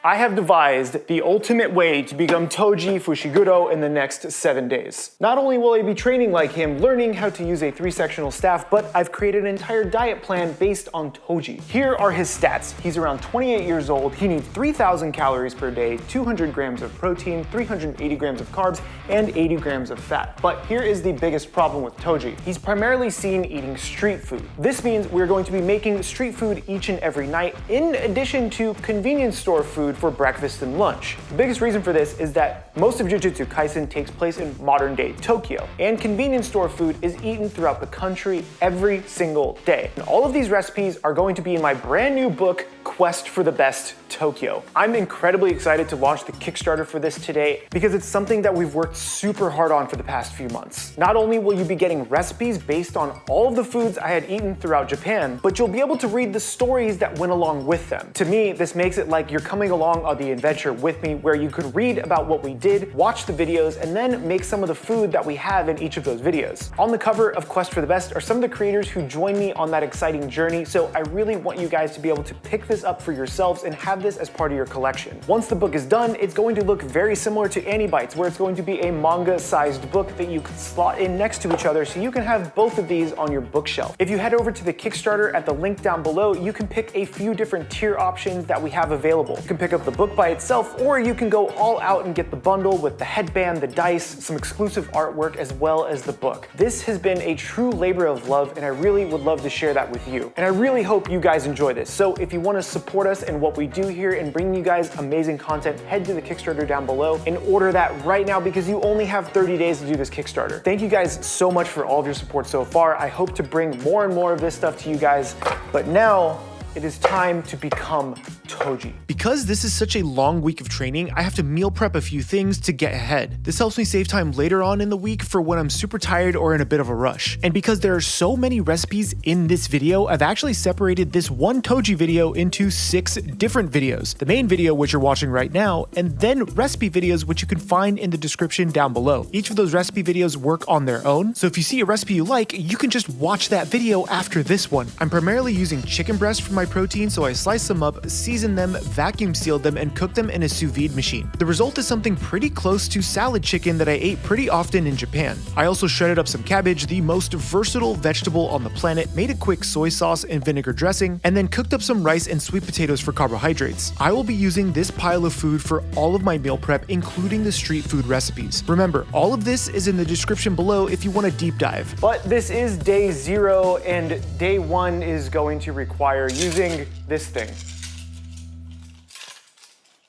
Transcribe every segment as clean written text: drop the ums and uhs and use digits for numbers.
I have devised the ultimate way to become Toji Fushiguro in the next 7 days. Not only will I be training like him, learning how to use a 3-sectional staff, but I've created an entire diet plan based on Toji. Here are his stats. He's around 28 years old, he needs 3,000 calories per day, 200 grams of protein, 380 grams of carbs, and 80 grams of fat. But here is the biggest problem with Toji. He's primarily seen eating street food. This means we're going to be making street food each and every night, in addition to convenience store food for breakfast and lunch. The biggest reason for this is that most of Jujutsu Kaisen takes place in modern day Tokyo, and convenience store food is eaten throughout the country every single day. And all of these recipes are going to be in my brand new book, Quest for the Best Tokyo. I'm incredibly excited to launch the Kickstarter for this today because it's something that we've worked super hard on for the past few months. Not only will you be getting recipes based on all of the foods I had eaten throughout Japan, but you'll be able to read the stories that went along with them. To me, this makes it like you're coming along on the adventure with me, where you could read about what we did, watch the videos, and then make some of the food that we have in each of those videos. On the cover of Quest for the Best are some of the creators who joined me on that exciting journey, so I really want you guys to be able to pick this up for yourselves and have this as part of your collection. Once the book is done, it's going to look very similar to Antibites, where it's going to be a manga-sized book that you can slot in next to each other so you can have both of these on your bookshelf. If you head over to the Kickstarter at the link down below, you can pick a few different tier options that we have available. You can pick up the book by itself, or you can go all out and get the bundle with the headband, the dice, some exclusive artwork, as well as the book. This has been a true labor of love, and I really would love to share that with you. And I really hope you guys enjoy this. So if you want to support us and what we do here and bring you guys amazing content, head to the Kickstarter down below and order that right now, because you only have 30 days to do this Kickstarter. Thank you guys so much for all of your support so far. I hope to bring more and more of this stuff to you guys, but now it is time to become Toji. Because this is such a long week of training, I have to meal prep a few things to get ahead. This helps me save time later on in the week for when I'm super tired or in a bit of a rush. And because there are so many recipes in this video, I've actually separated this one Toji video into 6 different videos. The main video, which you're watching right now, and then recipe videos, which you can find in the description down below. Each of those recipe videos work on their own, so if you see a recipe you like, you can just watch that video after this one. I'm primarily using chicken breast for my protein, so I slice them up, season them, vacuum sealed them, and cook them in a sous vide machine. The result is something pretty close to salad chicken that I ate pretty often in Japan. I also shredded up some cabbage, the most versatile vegetable on the planet, made a quick soy sauce and vinegar dressing, and then cooked up some rice and sweet potatoes for carbohydrates. I will be using this pile of food for all of my meal prep, including the street food recipes. Remember, all of this is in the description below if you want a deep dive. But this is day 0, and day 1 is going to require using this thing.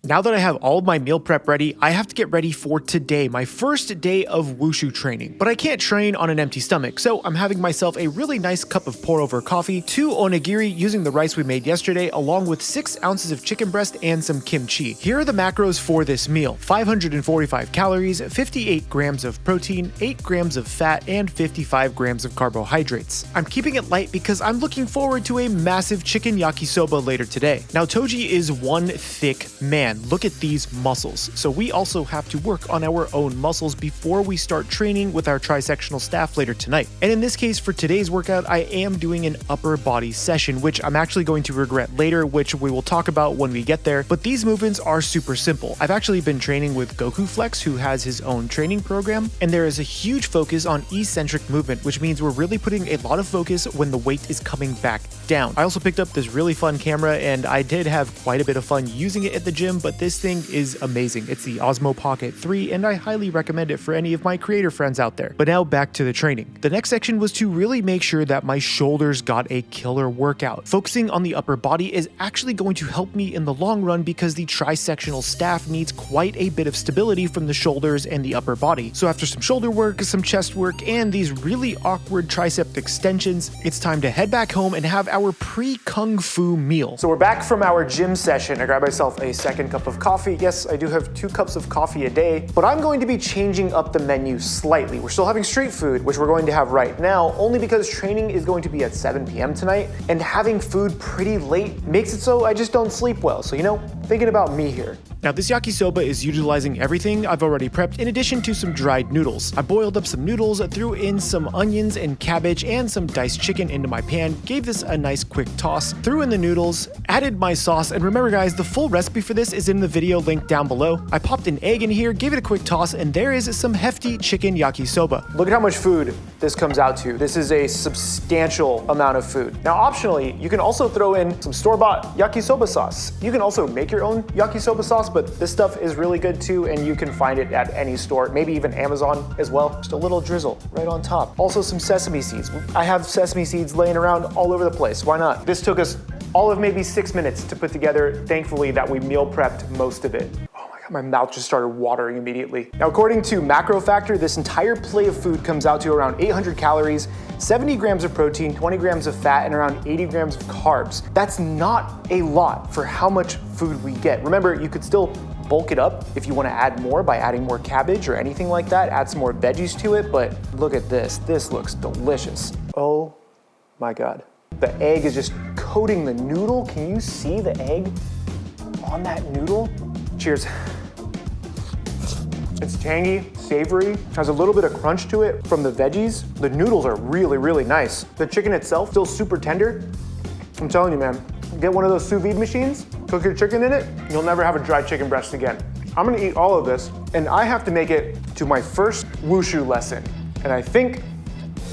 Now that I have all of my meal prep ready, I have to get ready for today, my first day of Wushu training. But I can't train on an empty stomach, so I'm having myself a really nice cup of pour-over coffee, 2 onigiri using the rice we made yesterday, along with 6 ounces of chicken breast and some kimchi. Here are the macros for this meal: 545 calories, 58 grams of protein, 8 grams of fat, and 55 grams of carbohydrates. I'm keeping it light because I'm looking forward to a massive chicken yakisoba later today. Now, Toji is one thick man. Look at these muscles. So we also have to work on our own muscles before we start training with our trisectional staff later tonight. And in this case, for today's workout, I am doing an upper body session, which I'm actually going to regret later, which we will talk about when we get there. But these movements are super simple. I've actually been training with Goku Flex, who has his own training program, and there is a huge focus on eccentric movement, which means we're really putting a lot of focus when the weight is coming back down. I also picked up this really fun camera, and I did have quite a bit of fun using it at the gym, but this thing is amazing. It's the Osmo Pocket 3, and I highly recommend it for any of my creator friends out there. But now back to the training. The next section was to really make sure that my shoulders got a killer workout. Focusing on the upper body is actually going to help me in the long run because the trisectional staff needs quite a bit of stability from the shoulders and the upper body. So after some shoulder work, some chest work, and these really awkward tricep extensions, it's time to head back home and have our pre-kung fu meal. So we're back from our gym session. I grabbed myself a second cup of coffee. Yes, I do have 2 cups of coffee a day, but I'm going to be changing up the menu slightly. We're still having street food, which we're going to have right now, only because training is going to be at 7 p.m. tonight, and having food pretty late makes it so I just don't sleep well. So, you know, thinking about me here. Now this yakisoba is utilizing everything I've already prepped in addition to some dried noodles. I boiled up some noodles, threw in some onions and cabbage and some diced chicken into my pan, gave this a nice quick toss, threw in the noodles, added my sauce, and remember guys, the full recipe for this is in the video linked down below. I popped an egg in here, gave it a quick toss, and there is some hefty chicken yakisoba. Look at how much food this comes out to. This is a substantial amount of food. Now optionally, you can also throw in some store-bought yakisoba sauce. You can also make your own yakisoba sauce, but this stuff is really good too, and you can find it at any store, maybe even Amazon as well. Just a little drizzle right on top. Also some sesame seeds. I have sesame seeds laying around all over the place. Why not? This took us all of maybe 6 minutes to put together. Thankfully that we meal prepped most of it. My mouth just started watering immediately. Now, according to Macro Factor, this entire plate of food comes out to around 800 calories, 70 grams of protein, 20 grams of fat, and around 80 grams of carbs. That's not a lot for how much food we get. Remember, you could still bulk it up if you want to add more by adding more cabbage or anything like that, add some more veggies to it, but look at this. This looks delicious. Oh my God. The egg is just coating the noodle. Can you see the egg on that noodle? Cheers. It's tangy, savory, has a little bit of crunch to it from the veggies. The noodles are really, really nice. The chicken itself, still super tender. I'm telling you, man, get one of those sous vide machines, cook your chicken in it, you'll never have a dry chicken breast again. I'm gonna eat all of this, and I have to make it to my first wushu lesson. And I think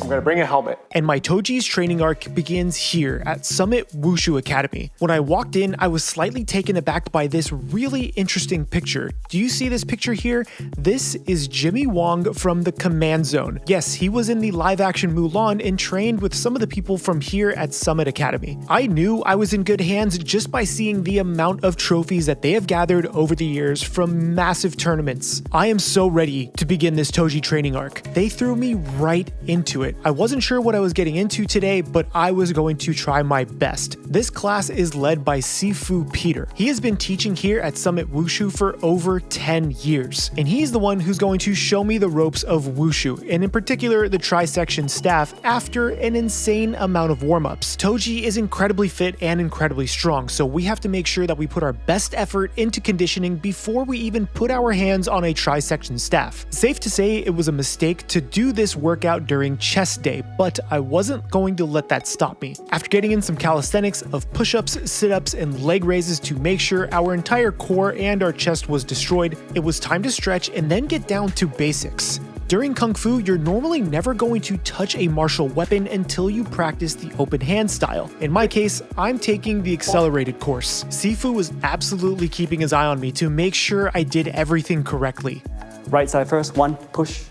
I'm gonna bring a helmet. And my Toji's training arc begins here at Summit Wushu Academy. When I walked in, I was slightly taken aback by this really interesting picture. Do you see this picture here? This is Jimmy Wong from the Command Zone. Yes, he was in the live action Mulan and trained with some of the people from here at Summit Academy. I knew I was in good hands just by seeing the amount of trophies that they have gathered over the years from massive tournaments. I am so ready to begin this Toji training arc. They threw me right into it. I wasn't sure what I was getting into today, but I was going to try my best. This class is led by Sifu Peter. He has been teaching here at Summit Wushu for over 10 years, and he's the one who's going to show me the ropes of Wushu, and in particular the tri-section staff after an insane amount of warm-ups. Toji is incredibly fit and incredibly strong, so we have to make sure that we put our best effort into conditioning before we even put our hands on a tri-section staff. Safe to say it was a mistake to do this workout during chest day, but I wasn't going to let that stop me. After getting in some calisthenics of push-ups, sit-ups, and leg raises to make sure our entire core and our chest was destroyed, it was time to stretch and then get down to basics. During Kung Fu, you're normally never going to touch a martial weapon until you practice the open hand style. In my case, I'm taking the accelerated course. Sifu was absolutely keeping his eye on me to make sure I did everything correctly. Right side first, one, push.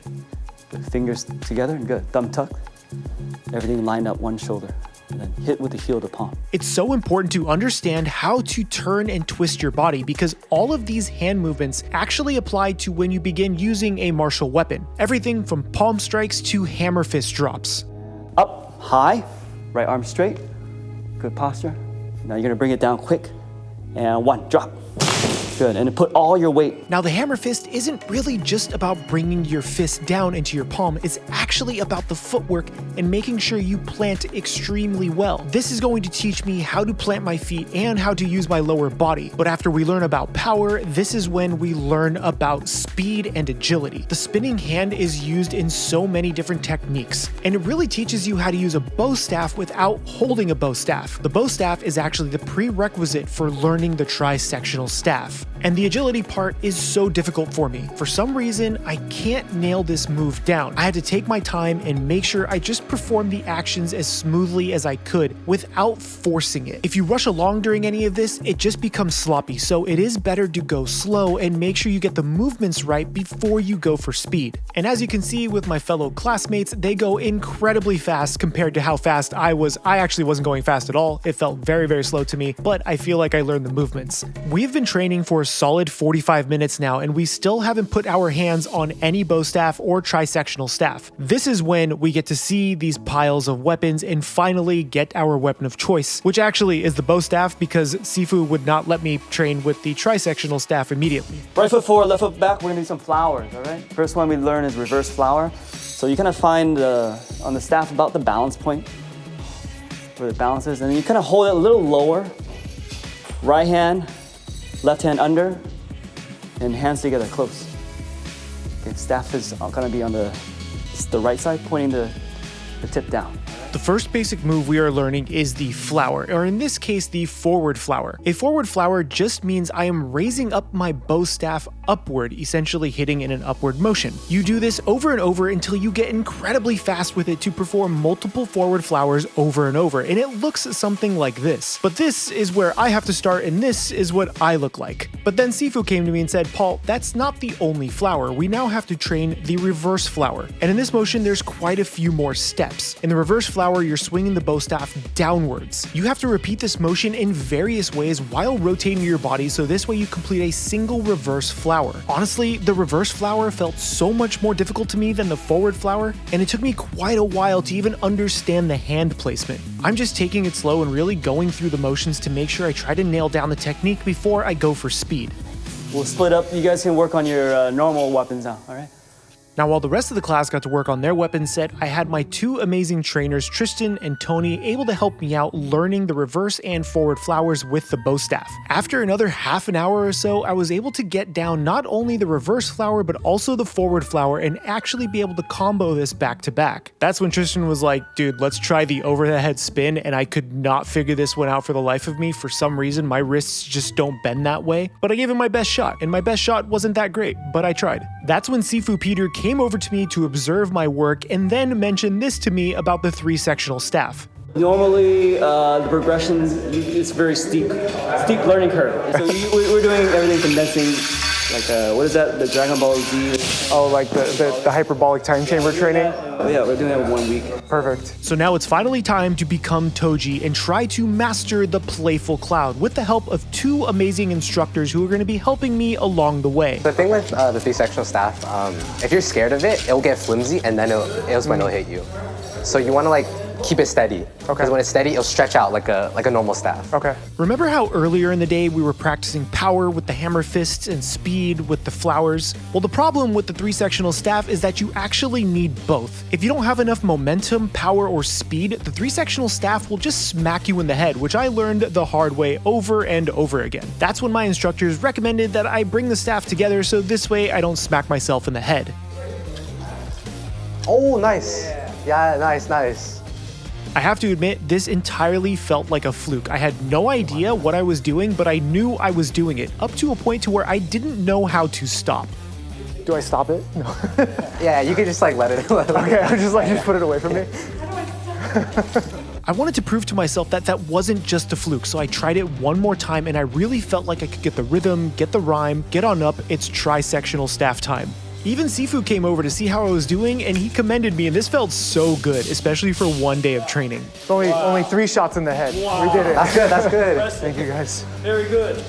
Good. Fingers together, and good. Thumb tuck. Everything lined up one shoulder. And then hit with the heel of the palm. It's so important to understand how to turn and twist your body because all of these hand movements actually apply to when you begin using a martial weapon. Everything from palm strikes to hammer fist drops. Up, high, right arm straight. Good posture. Now you're gonna bring it down quick. And one, drop. Good, and put all your weight. Now the hammer fist isn't really just about bringing your fist down into your palm, it's actually about the footwork and making sure you plant extremely well. This is going to teach me how to plant my feet and how to use my lower body. But after we learn about power, this is when we learn about speed and agility. The spinning hand is used in so many different techniques, and it really teaches you how to use a bow staff without holding a bow staff. The bow staff is actually the prerequisite for learning the tri-sectional staff. And the agility part is so difficult for me. For some reason, I can't nail this move down. I had to take my time and make sure I just performed the actions as smoothly as I could without forcing it. If you rush along during any of this, it just becomes sloppy, so it is better to go slow and make sure you get the movements right before you go for speed. And as you can see with my fellow classmates, they go incredibly fast compared to how fast I was. I actually wasn't going fast at all. It felt very, very slow to me, but I feel like I learned the movements. We've been training for a solid 45 minutes now, and we still haven't put our hands on any bow staff or tri-sectional staff. This is when we get to see these piles of weapons and finally get our weapon of choice, which actually is the bow staff because Sifu would not let me train with the tri-sectional staff immediately. Right foot forward, left foot back, we're gonna do some flowers, all right? First one we learn is reverse flower. So you kind of find on the staff about the balance point, where the balance is, and then you kind of hold it a little lower. Right hand, Left hand under, and hands together, close. Okay, staff is gonna be on the right side, pointing the tip down. The first basic move we are learning is the flower, or in this case, the forward flower. A forward flower just means I am raising up my bow staff upward, essentially hitting in an upward motion. You do this over and over until you get incredibly fast with it to perform multiple forward flowers over and over, and it looks something like this. But this is where I have to start, and this is what I look like. But then Sifu came to me and said, Paul, that's not the only flower. We now have to train the reverse flower. And in this motion, there's quite a few more steps. In the reverse flower, you're swinging the bow staff downwards. You have to repeat this motion in various ways while rotating your body, so this way you complete a single reverse flower. Honestly, the reverse flower felt so much more difficult to me than the forward flower, and it took me quite a while to even understand the hand placement. I'm just taking it slow and really going through the motions to make sure I try to nail down the technique before I go for speed. We'll split up. You guys can work on your normal weapons now, all right? Now, while the rest of the class got to work on their weapon set, I had my two amazing trainers, Tristan and Tony, able to help me out learning the reverse and forward flowers with the bow staff. After another half an hour or so, I was able to get down not only the reverse flower, but also the forward flower and actually be able to combo this back to back. That's when Tristan was like, dude, let's try the over the head spin, and I could not figure this one out for the life of me. For some reason, my wrists just don't bend that way, but I gave him my best shot, and my best shot wasn't that great, but I tried. That's when Sifu Peter came over to me to observe my work and then mentioned this to me about the 3-sectional staff. Normally, the progressions, it's very steep learning curve. So we're doing everything condensing, like, what is that, the Dragon Ball Z? Oh, like the hyperbolic time chamber training? Yeah, we're doing that in 1 week. Perfect. So now it's finally time to become Toji and try to master the playful cloud with the help of two amazing instructors who are going to be helping me along the way. The thing with the 3-sectional staff, if you're scared of it, it'll get flimsy and then it'll hit you. So you want to keep it steady. Okay. Because when it's steady, it'll stretch out like a normal staff. Okay. Remember how earlier in the day we were practicing power with the hammer fists and speed with the flowers? Well, the problem with the 3-sectional staff is that you actually need both. If you don't have enough momentum, power, or speed, the 3-sectional staff will just smack you in the head, which I learned the hard way over and over again. That's when my instructors recommended that I bring the staff together so this way I don't smack myself in the head. Oh, nice. Yeah, nice. I have to admit, this entirely felt like a fluke. I had no idea what I was doing, but I knew I was doing it, up to a point to where I didn't know how to stop. Do I stop it? No. Yeah, you could just let it. Okay, I'll just put it away from me. I wanted to prove to myself that that wasn't just a fluke, so I tried it one more time and I really felt like I could get the rhythm, get the rhyme, get on up. It's tri-sectional staff time. Even Sifu came over to see how I was doing, and he commended me, and this felt so good, especially for one day of training. It's only 3 shots in the head. Wow. We did it. That's good. Thank you, guys. Very good.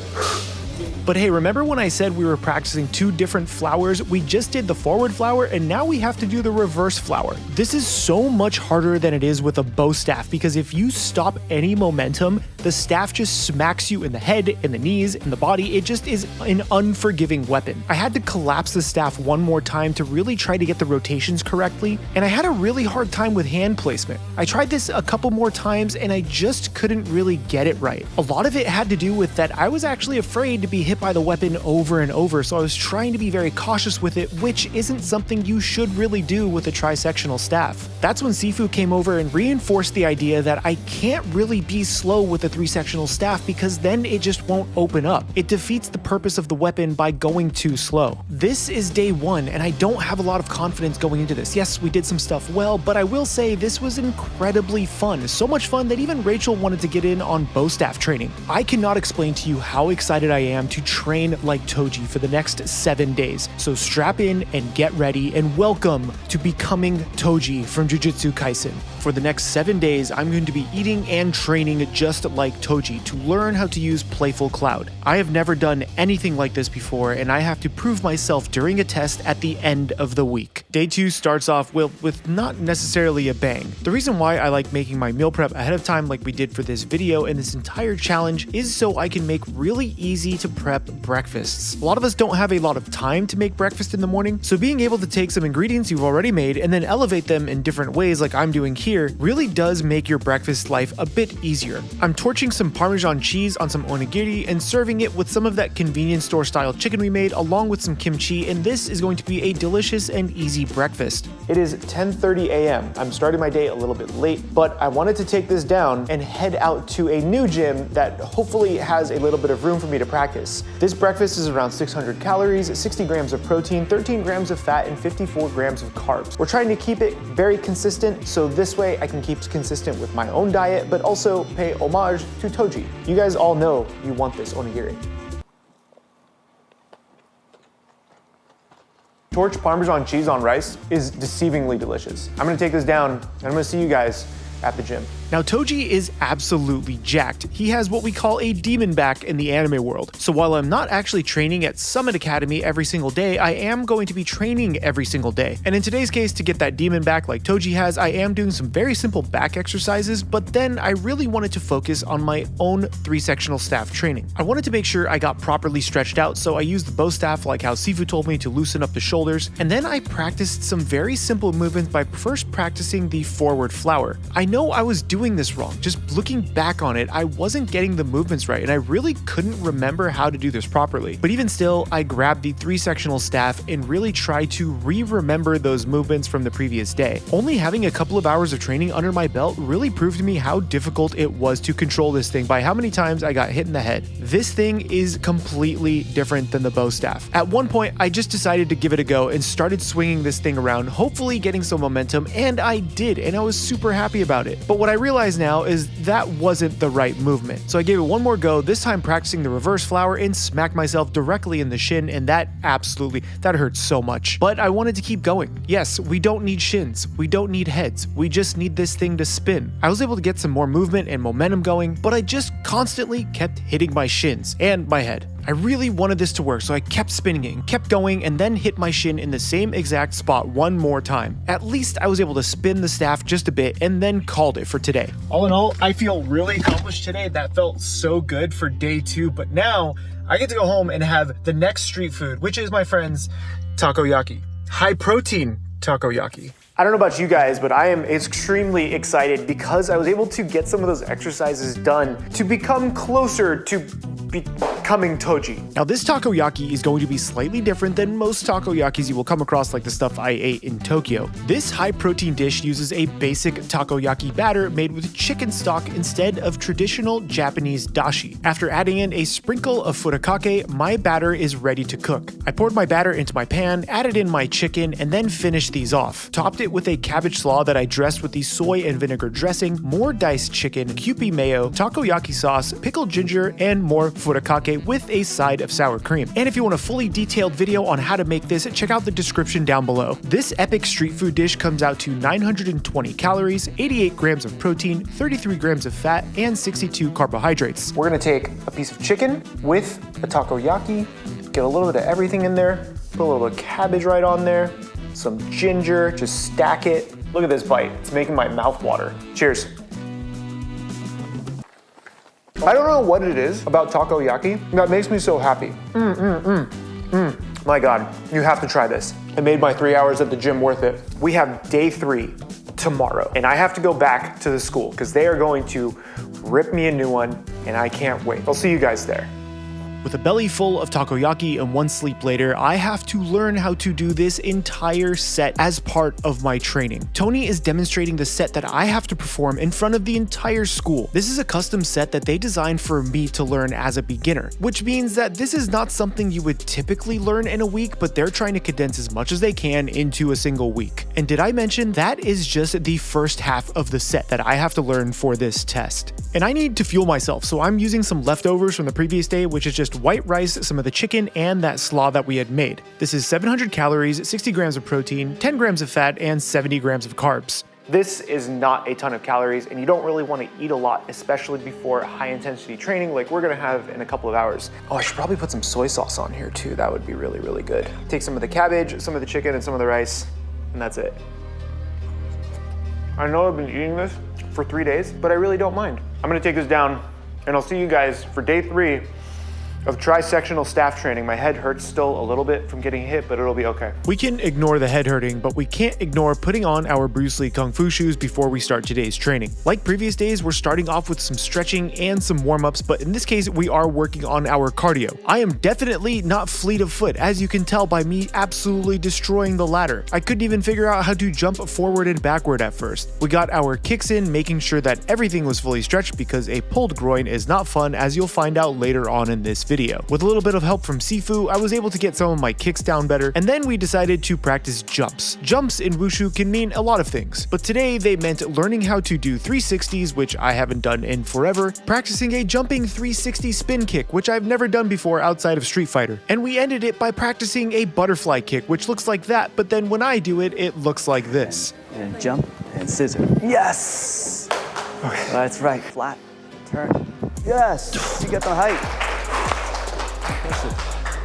But hey, remember when I said we were practicing 2 different flowers? We just did the forward flower, and now we have to do the reverse flower. This is so much harder than it is with a bow staff, because if you stop any momentum, the staff just smacks you in the head, in the knees, in the body. It just is an unforgiving weapon. I had to collapse the staff one more time to really try to get the rotations correctly, and I had a really hard time with hand placement. I tried this a couple more times, and I just couldn't really get it right. A lot of it had to do with that I was actually afraid to be hit by the weapon over and over, so I was trying to be very cautious with it, which isn't something you should really do with a tri-sectional staff. That's when Sifu came over and reinforced the idea that I can't really be slow with a 3-sectional staff because then it just won't open up. It defeats the purpose of the weapon by going too slow. This is day 1, and I don't have a lot of confidence going into this. Yes, we did some stuff well, but I will say this was incredibly fun. So much fun that even Rachel wanted to get in on bow staff training. I cannot explain to you how excited I am to train like Toji for the next 7 days. So strap in and get ready, and welcome to becoming Toji from Jujutsu Kaisen. For the next 7 days, I'm going to be eating and training just like Toji to learn how to use Playful Cloud. I have never done anything like this before, and I have to prove myself during a test at the end of the week. Day 2 starts off with not necessarily a bang. The reason why I like making my meal prep ahead of time like we did for this video and this entire challenge is so I can make really easy to prep breakfasts. A lot of us don't have a lot of time to make breakfast in the morning, so being able to take some ingredients you've already made and then elevate them in different ways like I'm doing here really does make your breakfast life a bit easier. I'm torching some Parmesan cheese on some onigiri and serving it with some of that convenience store style chicken we made along with some kimchi, and this is going to be a delicious and easy breakfast. It is 10:30 a.m. I'm starting my day a little bit late, but I wanted to take this down and head out to a new gym that hopefully has a little bit of room for me to practice. This breakfast is around 600 calories, 60 grams of protein, 13 grams of fat, and 54 grams of carbs. We're trying to keep it very consistent, so this way I can keep consistent with my own diet, but also pay homage to Toji. You guys all know you want this onigiri. Torched Parmesan cheese on rice is deceivingly delicious. I'm gonna take this down and I'm gonna see you guys at the gym. Now, Toji is absolutely jacked. He has what we call a demon back in the anime world. So while I'm not actually training at Summit Academy every single day, I am going to be training every single day. And in today's case, to get that demon back like Toji has, I am doing some very simple back exercises, but then I really wanted to focus on my own 3-sectional staff training. I wanted to make sure I got properly stretched out, so I used the bow staff like how Sifu told me to loosen up the shoulders, and then I practiced some very simple movements by first practicing the forward flower. I know I was doing this wrong. Just looking back on it, I wasn't getting the movements right, and I really couldn't remember how to do this properly. But even still, I grabbed the 3-sectional staff and really tried to re-remember those movements from the previous day. Only having a couple of hours of training under my belt really proved to me how difficult it was to control this thing by how many times I got hit in the head. This thing is completely different than the bow staff. At one point, I just decided to give it a go and started swinging this thing around, hopefully getting some momentum, and I did, and I was super happy about it. But what I realized now is that wasn't the right movement. So I gave it one more go, this time practicing the reverse flower, and smacked myself directly in the shin, and that hurt so much. But I wanted to keep going. Yes, we don't need shins, we don't need heads, we just need this thing to spin. I was able to get some more movement and momentum going, but I just constantly kept hitting my shins and my head. I really wanted this to work, so I kept spinning it and kept going, and then hit my shin in the same exact spot one more time. At least I was able to spin the staff just a bit and then called it for today. All in all, I feel really accomplished today. That felt so good for day 2, but now I get to go home and have the next street food, which is, my friends, takoyaki. High protein takoyaki. I don't know about you guys, but I am extremely excited because I was able to get some of those exercises done to become closer to becoming Toji. Now, this takoyaki is going to be slightly different than most takoyakis you will come across, like the stuff I ate in Tokyo. This high protein dish uses a basic takoyaki batter made with chicken stock instead of traditional Japanese dashi. After adding in a sprinkle of furikake, my batter is ready to cook. I poured my batter into my pan, added in my chicken, and then finished these off. Topped it with a cabbage slaw that I dressed with the soy and vinegar dressing, more diced chicken, Kewpie mayo, takoyaki sauce, pickled ginger, and more furikake with a side of sour cream. And if you want a fully detailed video on how to make this, check out the description down below. This epic street food dish comes out to 920 calories, 88 grams of protein, 33 grams of fat, and 62 carbohydrates. We're gonna take a piece of chicken with a takoyaki, get a little bit of everything in there, put a little bit of cabbage right on there, some ginger, just stack it. Look at this bite, it's making my mouth water. Cheers. I don't know what it is about takoyaki that makes me so happy. My God, you have to try this. It made my 3 hours at the gym worth it. We have day 3 tomorrow, and I have to go back to the school because they are going to rip me a new one, and I can't wait. I'll see you guys there. With a belly full of takoyaki and one sleep later, I have to learn how to do this entire set as part of my training. Tony is demonstrating the set that I have to perform in front of the entire school. This is a custom set that they designed for me to learn as a beginner, which means that this is not something you would typically learn in a week, but they're trying to condense as much as they can into a single week. And did I mention that is just the first half of the set that I have to learn for this test? And I need to fuel myself, so I'm using some leftovers from the previous day, which is just white rice, some of the chicken, and that slaw that we had made. This is 700 calories, 60 grams of protein, 10 grams of fat, and 70 grams of carbs. This is not a ton of calories, and you don't really want to eat a lot, especially before high intensity training like we're gonna have in a couple of hours. Oh, I should probably put some soy sauce on here too. That would be really, really good. Take some of the cabbage, some of the chicken, and some of the rice. and that's it. I know I've been eating this for 3 days, but I really don't mind. I'm gonna take this down, and I'll see you guys for day 3 of tri-sectional staff training. My head hurts still a little bit from getting hit, but it'll be okay. We can ignore the head hurting, but we can't ignore putting on our Bruce Lee Kung Fu shoes before we start today's training. Like previous days, we're starting off with some stretching and some warm-ups, but in this case, we are working on our cardio. I am definitely not fleet of foot, as you can tell by me absolutely destroying the ladder. I couldn't even figure out how to jump forward and backward at first. We got our kicks in, making sure that everything was fully stretched because a pulled groin is not fun, as you'll find out later on in this video. With a little bit of help from Sifu, I was able to get some of my kicks down better, and then we decided to practice jumps. Jumps in Wushu can mean a lot of things, but today they meant learning how to do 360s, which I haven't done in forever, practicing a jumping 360 spin kick, which I've never done before outside of Street Fighter, and we ended it by practicing a butterfly kick, which looks like that, but then when I do it, it looks like this. And jump and scissor. Yes! Okay. That's right. Flat, turn. Yes! You get the height.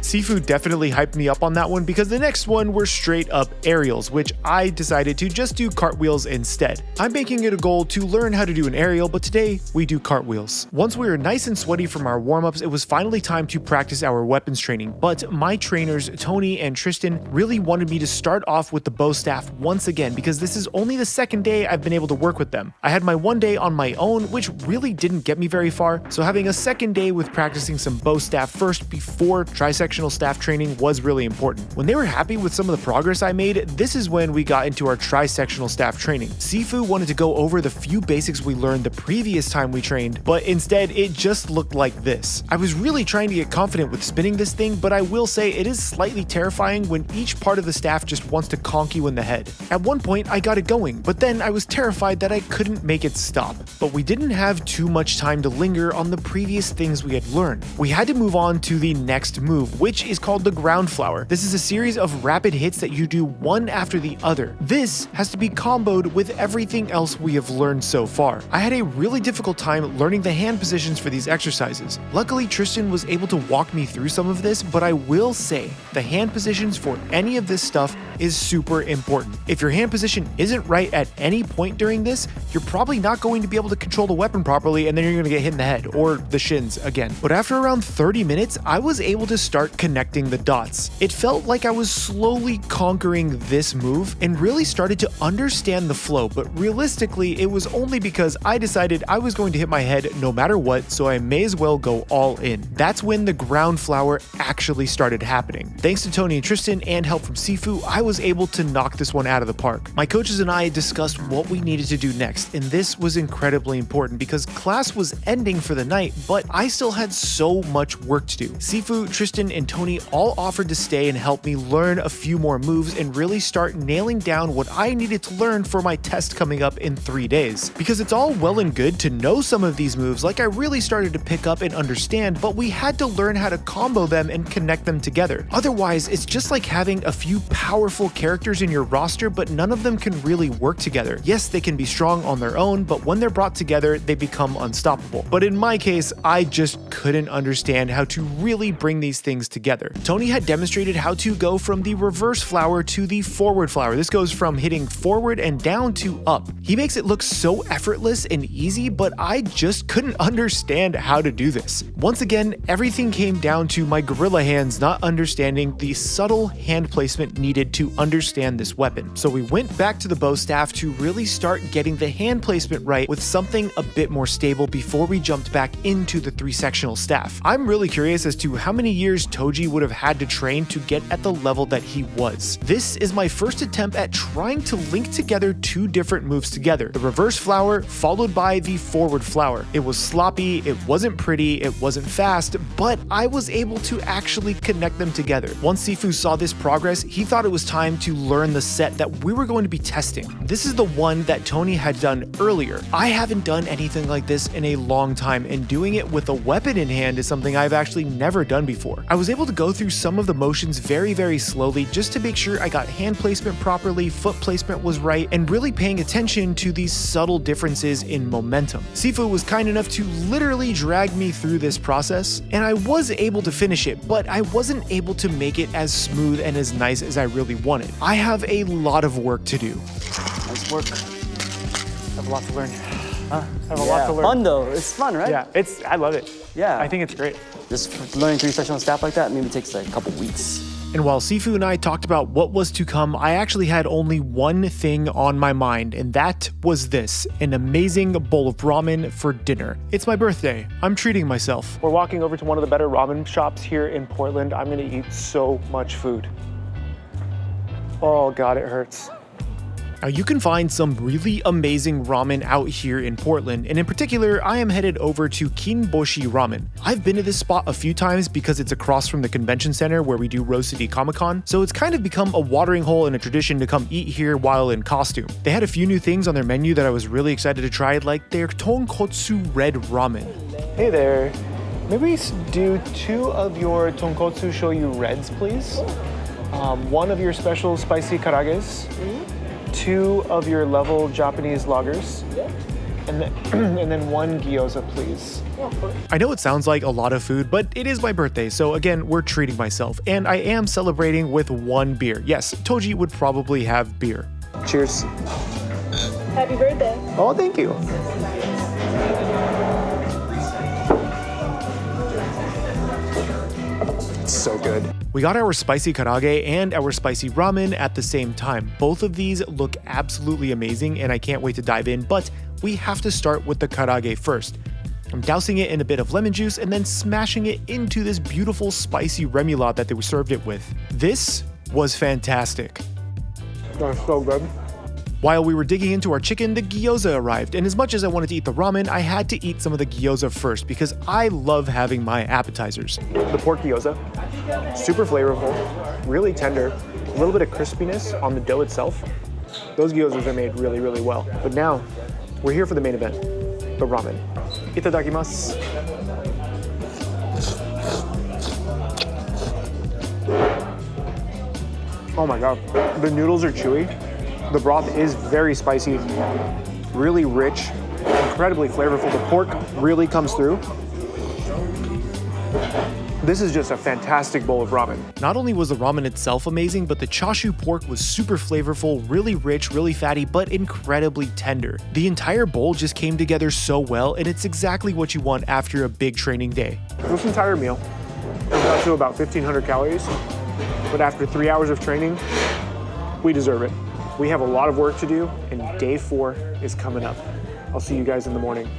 Sifu definitely hyped me up on that one because the next one were straight up aerials, which I decided to just do cartwheels instead. I'm making it a goal to learn how to do an aerial, but today we do cartwheels. Once we were nice and sweaty from our warm-ups, it was finally time to practice our weapons training, but my trainers Tony and Tristan really wanted me to start off with the bow staff once again because this is only the second day I've been able to work with them. I had my one day on my own, which really didn't get me very far, so having a second day with practicing some bow staff first before tri-sectional staff training was really important. When they were happy with some of the progress I made, this is when we got into our tri-sectional staff training. Sifu wanted to go over the few basics we learned the previous time we trained, but instead it just looked like this. I was really trying to get confident with spinning this thing, but I will say it is slightly terrifying when each part of the staff just wants to conk you in the head. At one point I got it going, but then I was terrified that I couldn't make it stop. But we didn't have too much time to linger on the previous things we had learned. We had to move on to the next move, which is called the ground flower. This is a series of rapid hits that you do one after the other. This has to be comboed with everything else we have learned so far. I had a really difficult time learning the hand positions for these exercises. Luckily, Tristan was able to walk me through some of this, but I will say the hand positions for any of this stuff is super important. If your hand position isn't right at any point during this, you're probably not going to be able to control the weapon properly, and then you're going to get hit in the head or the shins again. But after around 30 minutes, I was able to start connecting the dots. It felt like I was slowly conquering this move and really started to understand the flow, but realistically, it was only because I decided I was going to hit my head no matter what, so I may as well go all in. That's when the ground flower actually started happening. Thanks to Tony and Tristan and help from Sifu, I was able to knock this one out of the park. My coaches and I discussed what we needed to do next, and this was incredibly important because class was ending for the night, but I still had so much work to do. Sifu, Tristan, and Tony all offered to stay and help me learn a few more moves and really start nailing down what I needed to learn for my test coming up in 3 days. Because it's all well and good to know some of these moves, like I really started to pick up and understand, but we had to learn how to combo them and connect them together. Otherwise, it's just like having a few powerful characters in your roster, but none of them can really work together. Yes, they can be strong on their own, but when they're brought together, they become unstoppable. But in my case, I just couldn't understand how to really bring these things together. Tony had demonstrated how to go from the reverse flower to the forward flower. This goes from hitting forward and down to up. He makes it look so effortless and easy, but I just couldn't understand how to do this. Once again, everything came down to my gorilla hands not understanding the subtle hand placement needed to understand this weapon. So we went back to the bow staff to really start getting the hand placement right with something a bit more stable before we jumped back into the 3-sectional staff. I'm really curious as to how many years Toji would have had to train to get at the level that he was. This is my first attempt at trying to link together two different moves together. The reverse flower followed by the forward flower. It was sloppy, it wasn't pretty, it wasn't fast, but I was able to actually connect them together. Once Sifu saw this progress, he thought it was time to learn the set that we were going to be testing. This is the one that Tony had done earlier. I haven't done anything like this in a long time, and doing it with a weapon in hand is something I've actually never done before. I was able able to go through some of the motions very slowly just to make sure I got hand placement properly, foot placement was right, and really paying attention to these subtle differences in momentum. Sifu was kind enough to literally drag me through this process, and I was able to finish it, but I wasn't able to make it as smooth and as nice as I really wanted. I have a lot of work to do. Nice work. I have a lot to learn. I have a Yeah, lot to learn. fun though. It's fun, right? Yeah, I love it. Yeah. I think it's great. Just learning 3-sectional staff like that maybe takes like a couple weeks. And while Sifu and I talked about what was to come, I actually had only one thing on my mind, and that was this: an amazing bowl of ramen for dinner. It's my birthday. I'm treating myself. We're walking over to one of the better ramen shops here in Portland. I'm gonna eat so much food. Oh God, it hurts. Now you can find some really amazing ramen out here in Portland, and in particular, I am headed over to Kinboshi Ramen. I've been to this spot a few times because it's across from the convention center where we do Rose City Comic Con, so it's kind of become a watering hole and a tradition to come eat here while in costume. They had a few new things on their menu that I was really excited to try, like their tonkotsu red ramen. Hey there. Maybe we do 2 of your tonkotsu shoyu reds, please. 1 of your special spicy karages. 2 of your level Japanese lagers, and then 1 gyoza, please. I know it sounds like a lot of food, but it is my birthday, so again, we're treating myself, and I am celebrating with 1 beer. Yes, Toji would probably have beer. Cheers. Happy birthday. Oh, thank you. So good. We got our spicy karage and our spicy ramen at the same time. Both of these look absolutely amazing, and I can't wait to dive in, but we have to start with the karage first. I'm dousing it in a bit of lemon juice and then smashing it into this beautiful spicy remoulade that they served it with. This was fantastic. That's so good. While we were digging into our chicken, the gyoza arrived, and as much as I wanted to eat the ramen, I had to eat some of the gyoza first because I love having my appetizers. The pork gyoza, super flavorful, really tender, a little bit of crispiness on the dough itself. Those gyozas are made really well. But now, we're here for the main event, the ramen. Itadakimasu. Oh my God, the noodles are chewy. The broth is very spicy, really rich, incredibly flavorful. The pork really comes through. This is just a fantastic bowl of ramen. Not only was the ramen itself amazing, but the chashu pork was super flavorful, really rich, really fatty, but incredibly tender. The entire bowl just came together so well, and it's exactly what you want after a big training day. This entire meal comes out to about 1,500 calories, but after 3 hours of training, we deserve it. We have a lot of work to do, and day 4 is coming up. I'll see you guys in the morning.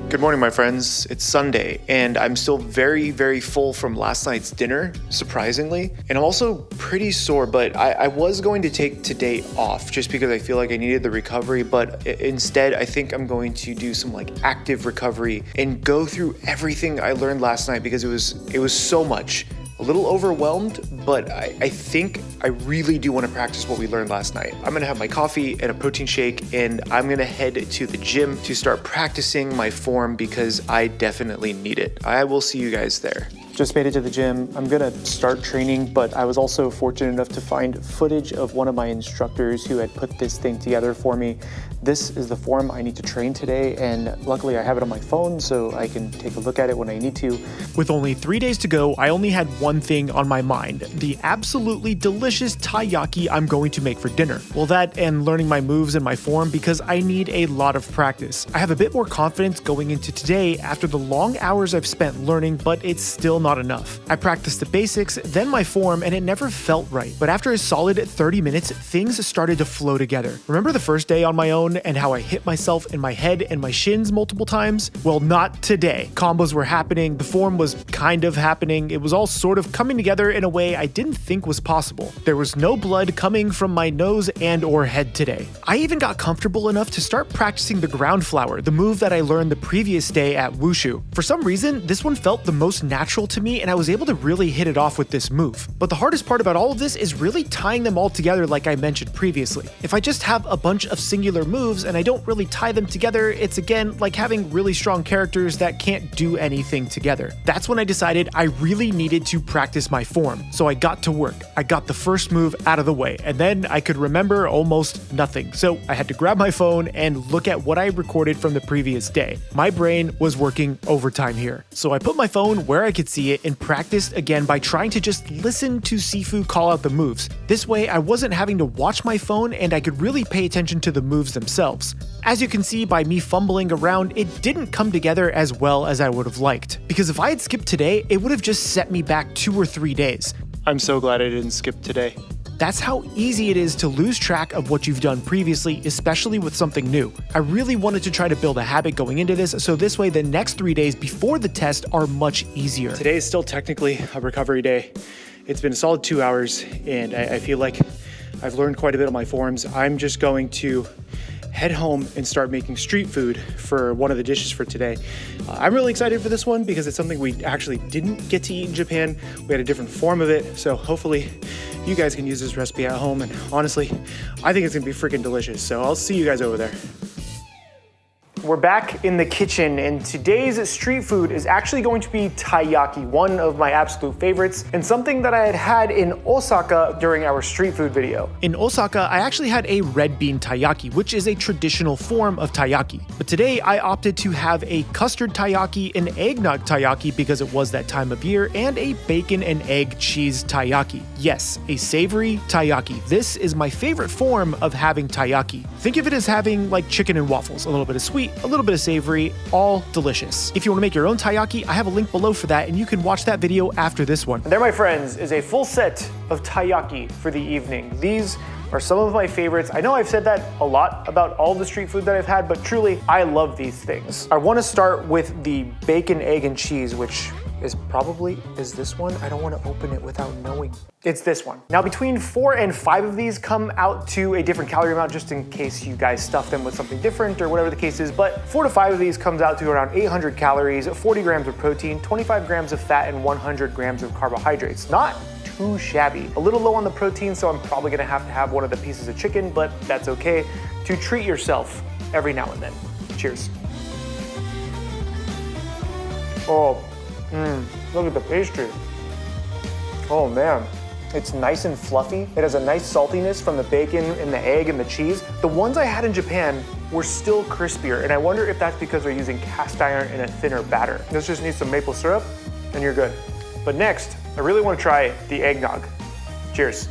Good morning, my friends. It's Sunday, and I'm still very full from last night's dinner, surprisingly. And I'm also pretty sore, but I was going to take today off just because I feel like I needed the recovery, but instead I think I'm going to do some like active recovery and go through everything I learned last night because it was so much. A little overwhelmed, but I think I really do want to practice what we learned last night. I'm gonna have my coffee and a protein shake, and I'm gonna head to the gym to start practicing my form because I definitely need it. I will see you guys there. Just made it to the gym. I'm gonna start training, but I was also fortunate enough to find footage of one of my instructors who had put this thing together for me. This is the form I need to train today, and luckily I have it on my phone so I can take a look at it when I need to. With only 3 days to go, I only had one thing on my mind: the absolutely delicious taiyaki I'm going to make for dinner. Well, that and learning my moves and my form because I need a lot of practice. I have a bit more confidence going into today after the long hours I've spent learning, but it's still not enough. I practiced the basics, then my form, and it never felt right. But after a solid 30 minutes, things started to flow together. Remember the first day on my own and how I hit myself in my head and my shins multiple times? Well, not today. Combos were happening, the form was kind of happening, it was all sort of coming together in a way I didn't think was possible. There was no blood coming from my nose and or head today. I even got comfortable enough to start practicing the ground flower, the move that I learned the previous day at Wushu. For some reason, this one felt the most natural to to me and I was able to really hit it off with this move. But the hardest part about all of this is really tying them all together like I mentioned previously. If I just have a bunch of singular moves and I don't really tie them together, it's again like having really strong characters that can't do anything together. That's when I decided I really needed to practice my form. So I got to work. I got the first move out of the way, and then I could remember almost nothing. So I had to grab my phone and look at what I recorded from the previous day. My brain was working overtime here. So I put my phone where I could see it and practiced again by trying to just listen to Sifu call out the moves. This way I wasn't having to watch my phone and I could really pay attention to the moves themselves. As you can see by me fumbling around, it didn't come together as well as I would have liked. Because if I had skipped today, it would have just set me back 2 or 3 days. I'm so glad I didn't skip today. That's how easy it is to lose track of what you've done previously, especially with something new. I really wanted to try to build a habit going into this, so this way the next 3 days before the test are much easier. Today is still technically a recovery day. It's been a solid 2 hours, and I feel like I've learned quite a bit of my forms. I'm just going to head home and start making street food for one of the dishes for today. I'm really excited for this one because it's something we actually didn't get to eat in Japan. We had a different form of it, so hopefully you guys can use this recipe at home, and honestly, I think it's gonna be freaking delicious, so I'll see you guys over there. We're back in the kitchen, and today's street food is actually going to be taiyaki, one of my absolute favorites, and something that I had had in Osaka during our street food video. In Osaka, I actually had a red bean taiyaki, which is a traditional form of taiyaki. But today, I opted to have a custard taiyaki, an eggnog taiyaki because it was that time of year, and a bacon and egg cheese taiyaki. Yes, a savory taiyaki. This is my favorite form of having taiyaki. Think of it as having like chicken and waffles, a little bit of sweet, a little bit of savory, all delicious. If you want to make your own taiyaki, I have a link below for that, and you can watch that video after this one. And there, my friends, is a full set of taiyaki for the evening. These are some of my favorites. I know I've said that a lot about all the street food that I've had, but truly, I love these things. I want to start with the bacon, egg, and cheese, which is this one? I don't want to open it without knowing. It's this one. Now, between 4 and 5 of these come out to a different calorie amount, just in case you guys stuff them with something different or whatever the case is, but 4 to 5 of these comes out to around 800 calories, 40 grams of protein, 25 grams of fat, and 100 grams of carbohydrates. Not too shabby. A little low on the protein, so I'm probably gonna have to have one of the pieces of chicken, but that's okay. To treat yourself every now and then. Cheers. Oh, look at the pastry. Oh man, it's nice and fluffy. It has a nice saltiness from the bacon and the egg and the cheese. The ones I had in Japan were still crispier, and I wonder if that's because they're using cast iron and a thinner batter. This just needs some maple syrup, and you're good. But next, I really want to try the eggnog. Cheers.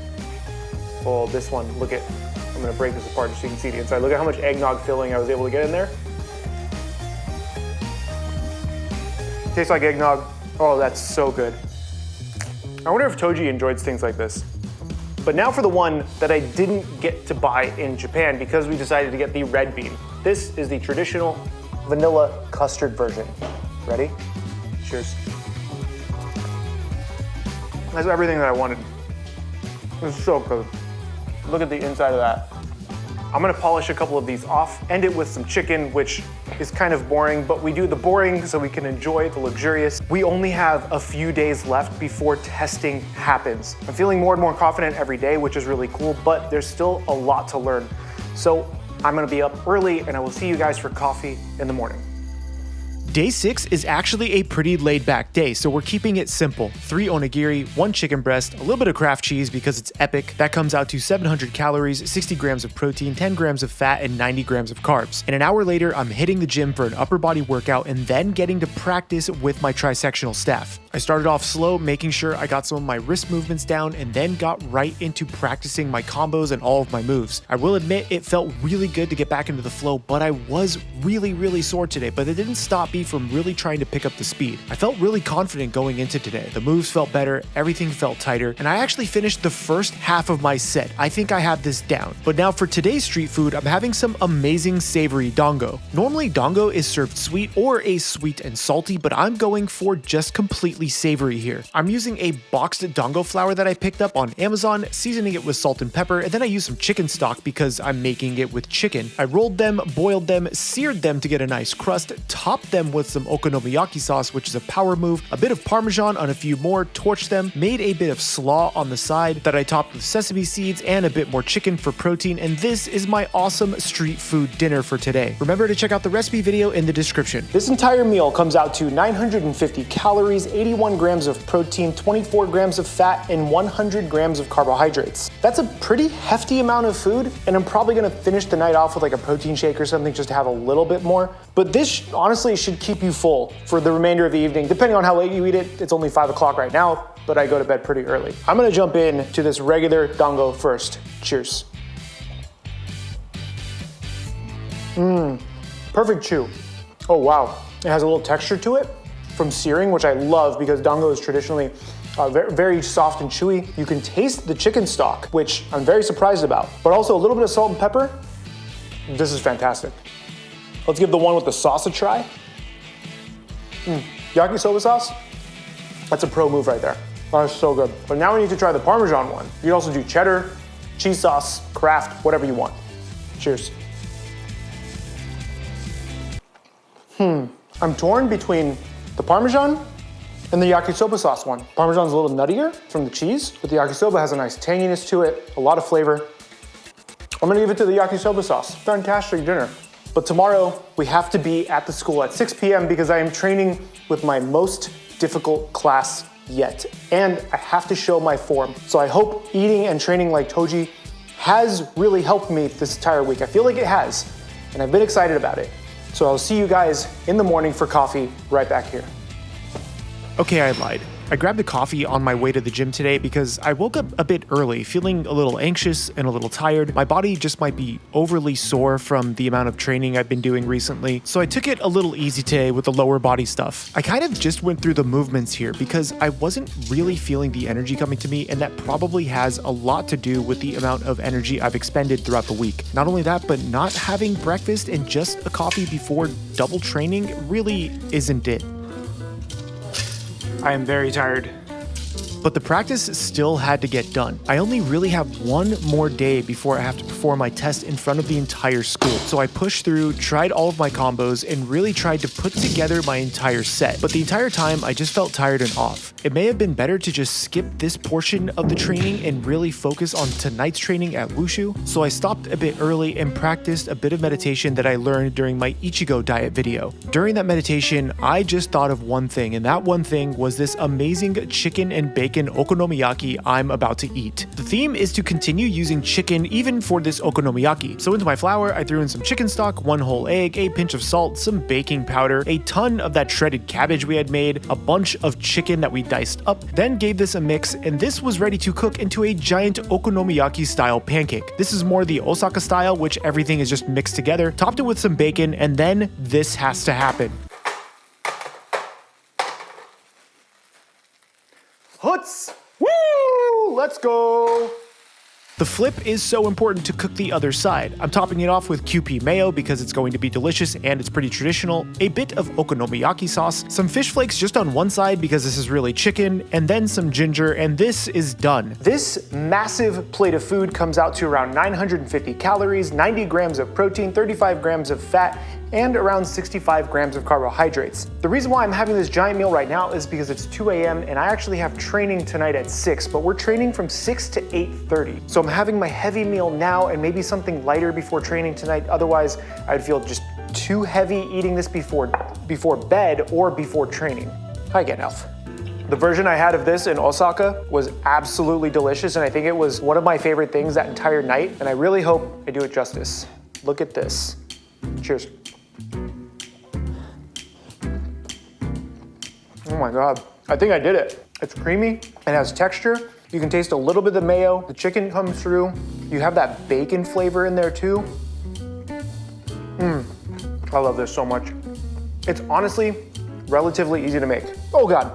Oh, this one, look at, I'm gonna break this apart just so you can see the inside. Look at how much eggnog filling I was able to get in there. Tastes like eggnog. Oh, that's so good. I wonder if Toji enjoys things like this. But now for the one that I didn't get to buy in Japan because we decided to get the red bean. This is the traditional vanilla custard version. Ready? Cheers. That's everything that I wanted. It's so good. Look at the inside of that. I'm gonna polish a couple of these off, end it with some chicken, which is kind of boring, but we do the boring so we can enjoy the luxurious. We only have a few days left before testing happens. I'm feeling more and more confident every day, which is really cool, but there's still a lot to learn. So I'm gonna be up early, and I will see you guys for coffee in the morning. Day 6 is actually a pretty laid-back day, so we're keeping it simple. 3 onigiri, 1 chicken breast, a little bit of Kraft cheese because it's epic. That comes out to 700 calories, 60 grams of protein, 10 grams of fat, and 90 grams of carbs. And an hour later, I'm hitting the gym for an upper body workout and then getting to practice with my trisectional staff. I started off slow, making sure I got some of my wrist movements down, and then got right into practicing my combos and all of my moves. I will admit it felt really good to get back into the flow, but I was really sore today, but it didn't stop me from really trying to pick up the speed. I felt really confident going into today. The moves felt better, everything felt tighter, and I actually finished the first half of my set. I think I have this down. But now for today's street food, I'm having some amazing savory dango. Normally dango is served sweet or a sweet and salty, but I'm going for just completely completely savory here. I'm using a boxed dango flour that I picked up on Amazon, seasoning it with salt and pepper, and then I used some chicken stock because I'm making it with chicken. I rolled them, boiled them, seared them to get a nice crust, topped them with some okonomiyaki sauce, which is a power move, a bit of Parmesan on a few more, torched them, made a bit of slaw on the side that I topped with sesame seeds and a bit more chicken for protein, and this is my awesome street food dinner for today. Remember to check out the recipe video in the description. This entire meal comes out to 950 calories, 81 grams of protein, 24 grams of fat, and 100 grams of carbohydrates. That's a pretty hefty amount of food, and I'm probably gonna finish the night off with like a protein shake or something just to have a little bit more. But this honestly should keep you full for the remainder of the evening, depending on how late you eat it. It's only 5 o'clock right now, but I go to bed pretty early. I'm gonna jump in to this regular dango first. Cheers. Perfect chew. Oh wow, it has a little texture to it from searing, which I love because dango is traditionally very soft and chewy. You can taste the chicken stock, which I'm very surprised about, but also a little bit of salt and pepper. This is fantastic. Let's give the one with the sauce a try. Yakisoba sauce, that's a pro move right there. That is so good. But now we need to try the Parmesan one. You can also do cheddar, cheese sauce, Kraft, whatever you want. Cheers. I'm torn between the Parmesan and the yakisoba sauce one. Parmesan's a little nuttier from the cheese, but the yakisoba has a nice tanginess to it, a lot of flavor. I'm gonna give it to the yakisoba sauce. Fantastic dinner. But tomorrow, we have to be at the school at 6 p.m. because I am training with my most difficult class yet. And I have to show my form. So I hope eating and training like Toji has really helped me this entire week. I feel like it has, and I've been excited about it. So I'll see you guys in the morning for coffee right back here. Okay, I lied. I grabbed a coffee on my way to the gym today because I woke up a bit early, feeling a little anxious and a little tired. My body just might be overly sore from the amount of training I've been doing recently, so I took it a little easy today with the lower body stuff. I kind of just went through the movements here because I wasn't really feeling the energy coming to me, and that probably has a lot to do with the amount of energy I've expended throughout the week. Not only that, but not having breakfast and just a coffee before double training really isn't it. I am very tired. But the practice still had to get done. I only really have one more day before I have to perform my test in front of the entire school. So I pushed through, tried all of my combos, and really tried to put together my entire set. But the entire time, I just felt tired and off. It may have been better to just skip this portion of the training and really focus on tonight's training at Wushu. So I stopped a bit early and practiced a bit of meditation that I learned during my Ichigo diet video. During that meditation, I just thought of one thing, and that one thing was this amazing chicken and bacon okonomiyaki I'm about to eat. The theme is to continue using chicken even for this okonomiyaki. So into my flour, I threw in some chicken stock, 1 whole egg, a pinch of salt, some baking powder, a ton of that shredded cabbage we had made, a bunch of chicken that we diced up, then gave this a mix, and this was ready to cook into a giant okonomiyaki style pancake. This is more the Osaka style, which everything is just mixed together, topped it with some bacon, and then this has to happen. Hoots! Woo! Let's go! The flip is so important to cook the other side. I'm topping it off with QP mayo because it's going to be delicious and it's pretty traditional, a bit of okonomiyaki sauce, some fish flakes just on one side because this is really chicken, and then some ginger, and this is done. This massive plate of food comes out to around 950 calories, 90 grams of protein, 35 grams of fat, and around 65 grams of carbohydrates. The reason why I'm having this giant meal right now is because it's 2 a.m. and I actually have training tonight at 6, but we're training from 6 to 8:30. So I'm having my heavy meal now and maybe something lighter before training tonight. Otherwise, I'd feel just too heavy eating this before bed or before training. Hi again, Elf. The version I had of this in Osaka was absolutely delicious, and I think it was one of my favorite things that entire night, and I really hope I do it justice. Look at this. Cheers. Oh my God, I think I did it. It's creamy, it has texture. You can taste a little bit of the mayo, the chicken comes through. You have that bacon flavor in there too. I love this so much. It's honestly relatively easy to make. Oh God.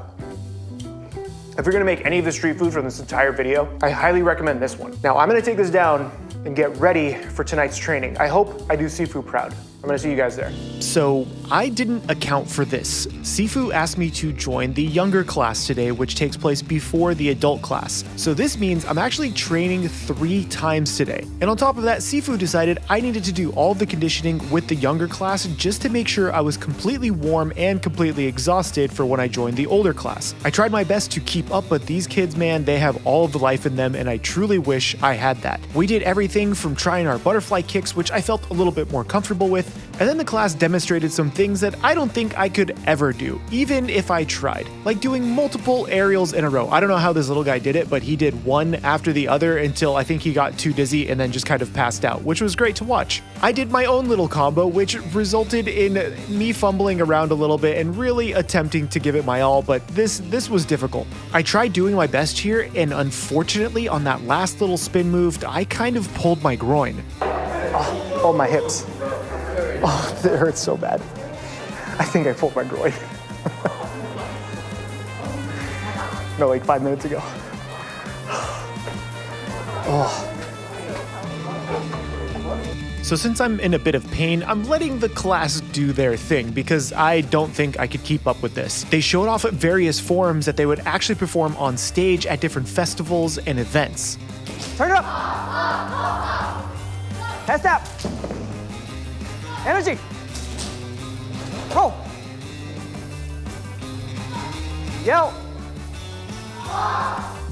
If you're gonna make any of the street food from this entire video, I highly recommend this one. Now I'm gonna take this down and get ready for tonight's training. I hope I do Sifu proud. I'm gonna see you guys there. So I didn't account for this. Sifu asked me to join the younger class today, which takes place before the adult class. So this means I'm actually training 3 times today. And on top of that, Sifu decided I needed to do all the conditioning with the younger class just to make sure I was completely warm and completely exhausted for when I joined the older class. I tried my best to keep up, but these kids, man, they have all of the life in them, and I truly wish I had that. We did everything from trying our butterfly kicks, which I felt a little bit more comfortable with, and then the class demonstrated some things that I don't think I could ever do, even if I tried, like doing multiple aerials in a row. I don't know how this little guy did it, but he did one after the other until I think he got too dizzy and then just kind of passed out, which was great to watch. I did my own little combo, which resulted in me fumbling around a little bit and really attempting to give it my all, but this was difficult. I tried doing my best here, and unfortunately on that last little spin move, I kind of pulled my groin. Oh, my hips. Oh, it hurts so bad. I think I pulled my groin. No, like 5 minutes ago. Oh. So since I'm in a bit of pain, I'm letting the class do their thing because I don't think I could keep up with this. They showed off various forms that they would actually perform on stage at different festivals and events. Turn it up. Head step. Energy. Go. Yell.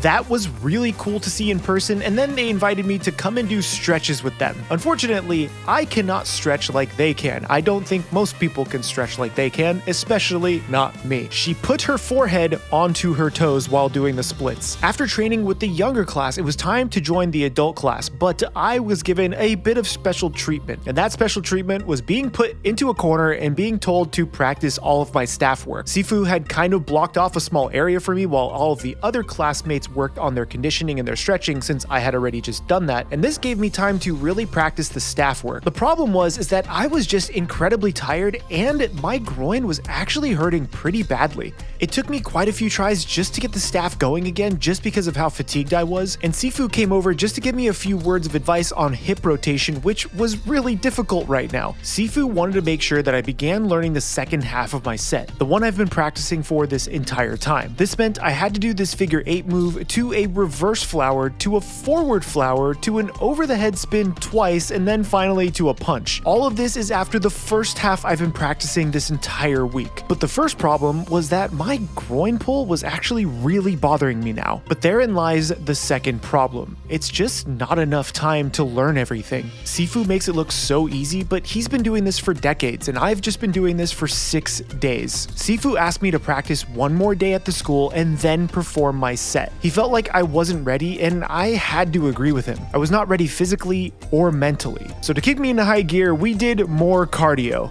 That was really cool to see in person, and then they invited me to come and do stretches with them. Unfortunately, I cannot stretch like they can. I don't think most people can stretch like they can, especially not me. She put her forehead onto her toes while doing the splits. After training with the younger class, it was time to join the adult class, but I was given a bit of special treatment, and that special treatment was being put into a corner and being told to practice all of my staff work. Sifu had kind of blocked off a small area for me while all of the other classmates worked on their conditioning and their stretching, since I had already just done that, and this gave me time to really practice the staff work. The problem was that I was just incredibly tired, and my groin was actually hurting pretty badly. It took me quite a few tries just to get the staff going again, just because of how fatigued I was, and Sifu came over just to give me a few words of advice on hip rotation, which was really difficult right now. Sifu wanted to make sure that I began learning the second half of my set, the one I've been practicing for this entire time. This meant I had to do this figure 8 move to a reverse flower, to a forward flower, to an over the head spin twice, and then finally to a punch. All of this is after the first half I've been practicing this entire week. But the first problem was that my groin pull was actually really bothering me now. But therein lies the second problem. It's just not enough time to learn everything. Sifu makes it look so easy, but he's been doing this for decades, and I've just been doing this for 6 days. Sifu asked me to practice one more day at the school and then perform my set. He felt like I wasn't ready, and I had to agree with him. I was not ready physically or mentally. So to kick me into high gear, we did more cardio.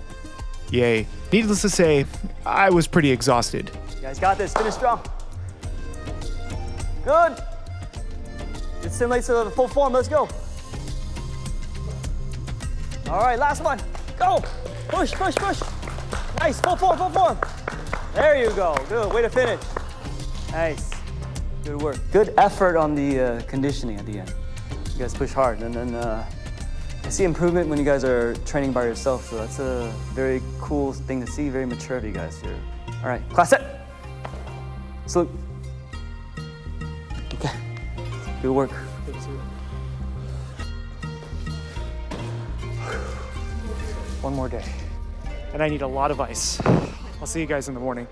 Yay. Needless to say, I was pretty exhausted. You guys got this. Finish strong. Good. It simulates the full form. Let's go. All right, last one. Go. Push, push, push. Nice. Full form, full form. There you go. Good. Way to finish. Nice. Good work. Good effort on the conditioning at the end. You guys push hard, and then I see improvement when you guys are training by yourself, so that's a very cool thing to see, very mature of you guys here. All right, class set. Salute. Okay, good work. One more day, and I need a lot of ice. I'll see you guys in the morning.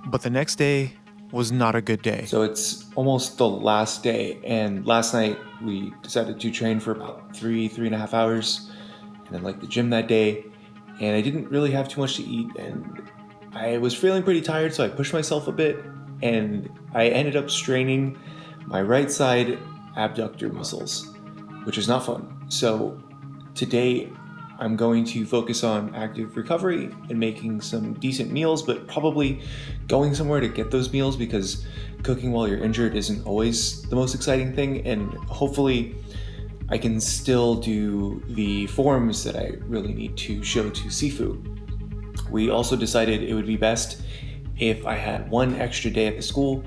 But the next day was not a good day. So it's almost the last day, and last night we decided to train for about 3.5 hours, and then like the gym that day, and I didn't really have too much to eat, and I was feeling pretty tired, so I pushed myself a bit, and I ended up straining my right side abductor muscles, which is not fun. So today I'm going to focus on active recovery and making some decent meals, but probably going somewhere to get those meals, because cooking while you're injured isn't always the most exciting thing, and hopefully I can still do the forms that I really need to show to Sifu. We also decided it would be best if I had one extra day at the school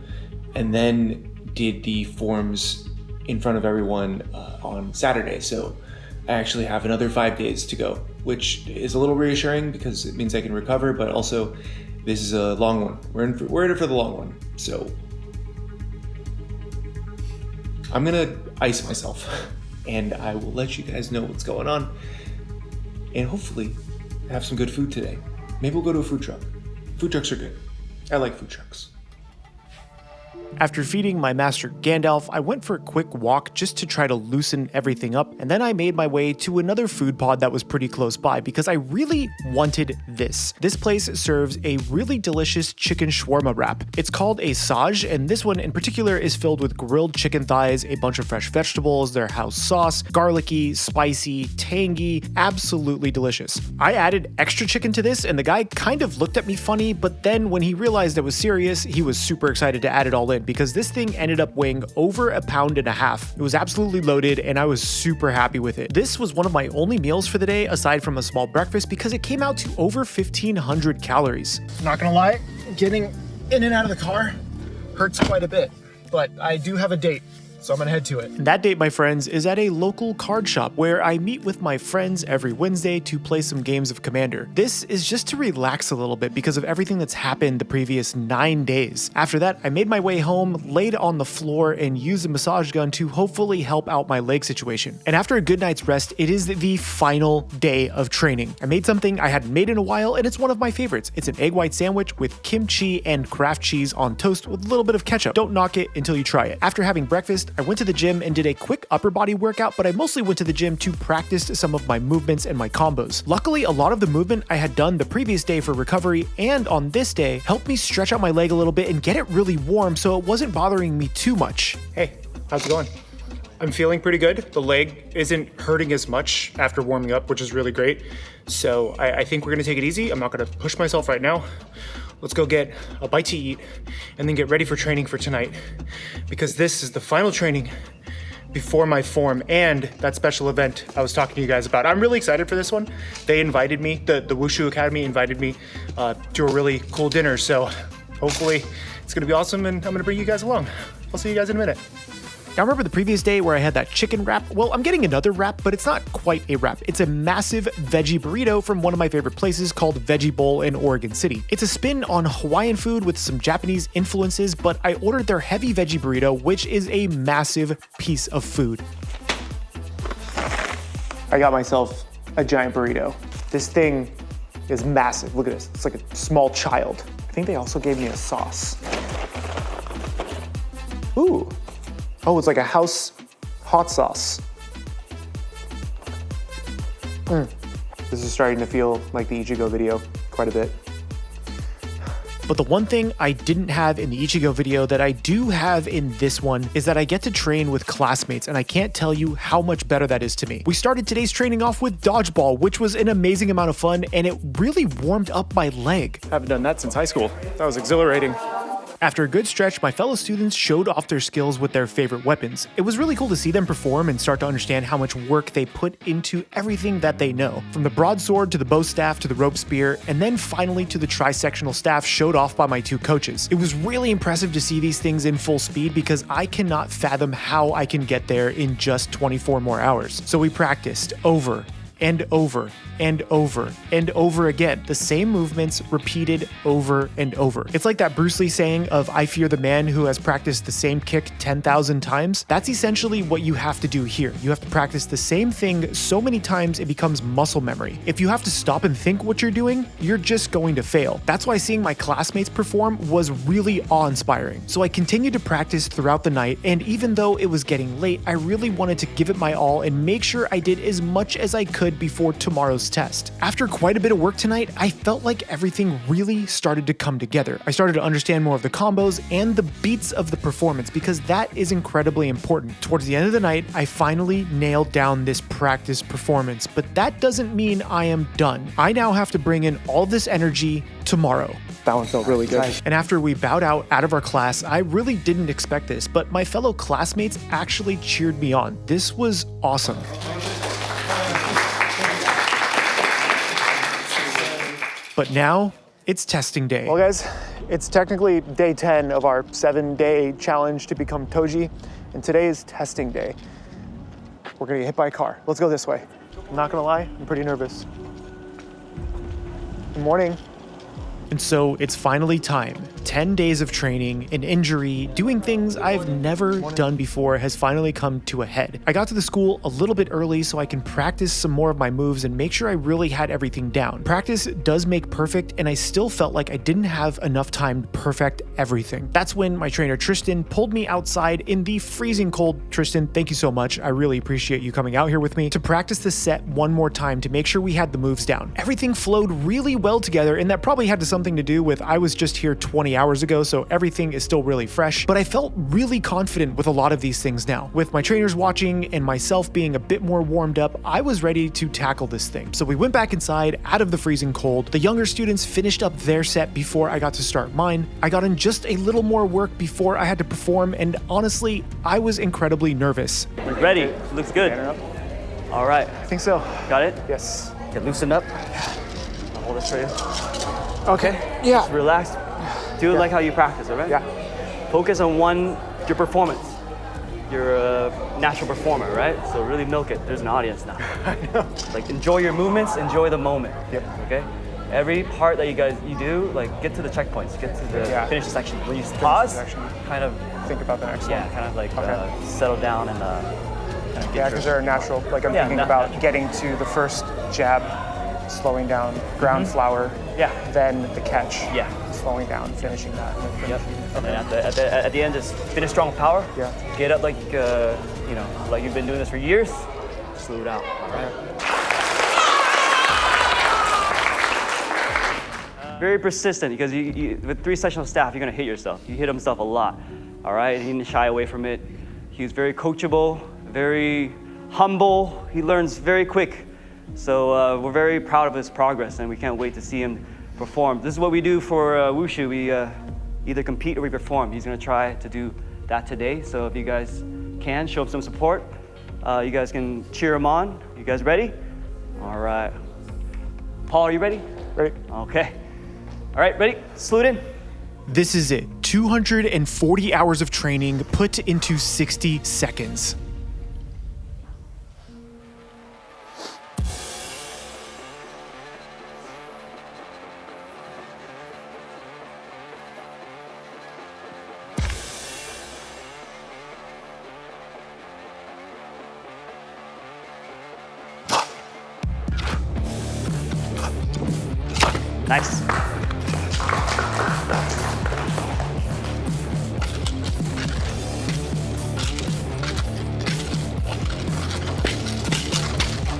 and then did the forms in front of everyone on Saturday. So I actually have another 5 days to go, which is a little reassuring because it means I can recover, but also this is a long one. We're in it for the long one. So I'm gonna ice myself and I will let you guys know what's going on and hopefully have some good food today. Maybe we'll go to a food truck. Food trucks are good. I like food trucks. After feeding my master Gandalf, I went for a quick walk just to try to loosen everything up, and then I made my way to another food pod that was pretty close by because I really wanted this. This place serves a really delicious chicken shawarma wrap. It's called a Saj, and this one in particular is filled with grilled chicken thighs, a bunch of fresh vegetables, their house sauce, garlicky, spicy, tangy, absolutely delicious. I added extra chicken to this, and the guy kind of looked at me funny, but then when he realized it was serious, he was super excited to add it all in because this thing ended up weighing over 1.5 pounds. It was absolutely loaded and I was super happy with it. This was one of my only meals for the day aside from a small breakfast because it came out to over 1,500 calories. Not gonna lie, getting in and out of the car hurts quite a bit, but I do have a date, so I'm gonna head to it. And that date, my friends, is at a local card shop where I meet with my friends every Wednesday to play some games of Commander. This is just to relax a little bit because of everything that's happened the previous 9 days. After that, I made my way home, laid on the floor, and used a massage gun to hopefully help out my leg situation. And after a good night's rest, it is the final day of training. I made something I hadn't made in a while, and it's one of my favorites. It's an egg white sandwich with kimchi and Kraft cheese on toast with a little bit of ketchup. Don't knock it until you try it. After having breakfast, I went to the gym and did a quick upper body workout, but I mostly went to the gym to practice some of my movements and my combos. Luckily, a lot of the movement I had done the previous day for recovery and on this day helped me stretch out my leg a little bit and get it really warm so it wasn't bothering me too much. Hey, how's it going? I'm feeling pretty good. The leg isn't hurting as much after warming up, which is really great. So I think we're gonna take it easy. I'm not gonna push myself right now. Let's go get a bite to eat and then get ready for training for tonight because this is the final training before my form and that special event I was talking to you guys about. I'm really excited for this one. They invited me, the Wushu Academy invited me to a really cool dinner. So hopefully it's gonna be awesome and I'm gonna bring you guys along. I'll see you guys in a minute. Now remember the previous day where I had that chicken wrap? Well, I'm getting another wrap, but it's not quite a wrap. It's a massive veggie burrito from one of my favorite places called Veggie Bowl in Oregon City. It's a spin on Hawaiian food with some Japanese influences, but I ordered their heavy veggie burrito, which is a massive piece of food. I got myself a giant burrito. This thing is massive. Look at this. It's like a small child. I think they also gave me a sauce. Ooh. Oh, it's like a house hot sauce. This is starting to feel like the Ichigo video quite a bit. But the one thing I didn't have in the Ichigo video that I do have in this one is that I get to train with classmates, and I can't tell you how much better that is to me. We started today's training off with dodgeball, which was an amazing amount of fun, and it really warmed up my leg. Haven't done that since high school. That was exhilarating. After a good stretch, my fellow students showed off their skills with their favorite weapons. It was really cool to see them perform and start to understand how much work they put into everything that they know. From the broadsword to the bow staff to the rope spear, and then finally to the trisectional staff showed off by my two coaches. It was really impressive to see these things in full speed because I cannot fathom how I can get there in just 24 more hours. So we practiced over and over and over and over again. The same movements repeated over and over. It's like that Bruce Lee saying of "I fear the man who has practiced the same kick 10,000 times." That's essentially what you have to do here. You have to practice the same thing so many times it becomes muscle memory. If you have to stop and think what you're doing, you're just going to fail. That's why seeing my classmates perform was really awe-inspiring. So I continued to practice throughout the night, and even though it was getting late, I really wanted to give it my all and make sure I did as much as I could before tomorrow's test. After quite a bit of work tonight, I felt like everything really started to come together. I started to understand more of the combos and the beats of the performance because that is incredibly important. Towards the end of the night, I finally nailed down this practice performance, but that doesn't mean I am done. I now have to bring in all this energy tomorrow. That one felt really good. And after we bowed out of our class, I really didn't expect this, but my fellow classmates actually cheered me on. This was awesome. But now, it's testing day. Well guys, it's technically day 10 of our 7-day challenge to become Toji. and today is testing day. We're gonna get hit by a car. Let's go this way. I'm not gonna lie, I'm pretty nervous. Good morning. And so it's finally time. 10 days of training, an injury, doing things I've never done before has finally come to a head. I got to the school a little bit early so I can practice some more of my moves and make sure I really had everything down. Practice does make perfect, and I still felt like I didn't have enough time to perfect everything. That's when my trainer Tristan pulled me outside in the freezing cold. Tristan, thank you so much. I really appreciate you coming out here with me to practice the set one more time to make sure we had the moves down. Everything flowed really well together, and that probably had something to do with I was just here 20 hours ago, so everything is still really fresh, but I felt really confident with a lot of these things now. With my trainers watching and myself being a bit more warmed up, I was ready to tackle this thing. So we went back inside out of the freezing cold. The younger students finished up their set before I got to start mine. I got in just a little more work before I had to perform, and honestly, I was incredibly nervous. Ready? Looks good. All right. I think so. Got it? Yes. Get loosened up. I'll hold this for you. Okay. Yeah. Just relax. Do it like how you practice, all right? Yeah. Focus on your performance. You're a natural performer, right? So really milk it. There's an audience now. I know. Like enjoy your movements, enjoy the moment. Yep. Okay? Every part that you do, like get to the checkpoints, get to the finish the section. When you pause, kind of think about the next one. kind of like settle down and kind of Yeah, because they're natural. Like I'm thinking about getting to the first jab, slowing down, ground flour, then the catch, slowing down, finishing that. And then And then at the end, just finish strong with power. Yeah. Get up like like you've been doing this for years. Slow it out. All right. Very persistent because with 3 sectional staff, you're gonna hit yourself. You hit himself a lot. All right. He didn't shy away from it. He was very coachable, very humble. He learns very quick. So we're very proud of his progress, and we can't wait to see him perform. This is what we do for Wushu. We either compete or we perform. He's gonna try to do that today. So if you guys can, show him some support. You guys can cheer him on. You guys ready? All right. Paul, are you ready? Ready. Okay. All right, ready? Salute in. This is it. 240 hours of training put into 60 seconds. Nice.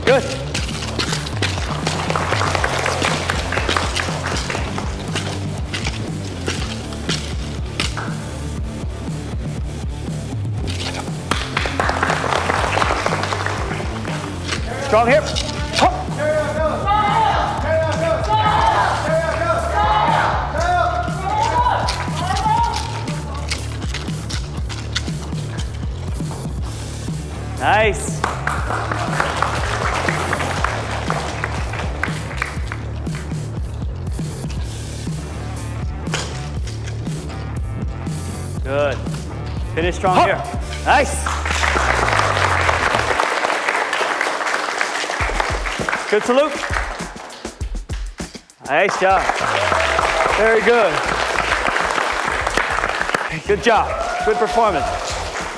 Good. Strong hip. Hop. Nice. Good. Finish strong here. Nice. Good salute. Nice job. Very good. Good job. Good performance.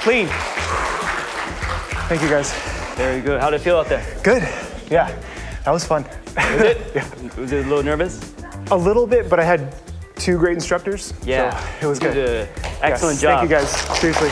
Clean. Thank you, guys. Very good. How did it feel out there? Good. Yeah, that was fun. Was it? Yeah. Was it a little nervous? A little bit, but I had 2 great instructors. Yeah. So it was You good. did an excellent job. Thank you, guys. Seriously.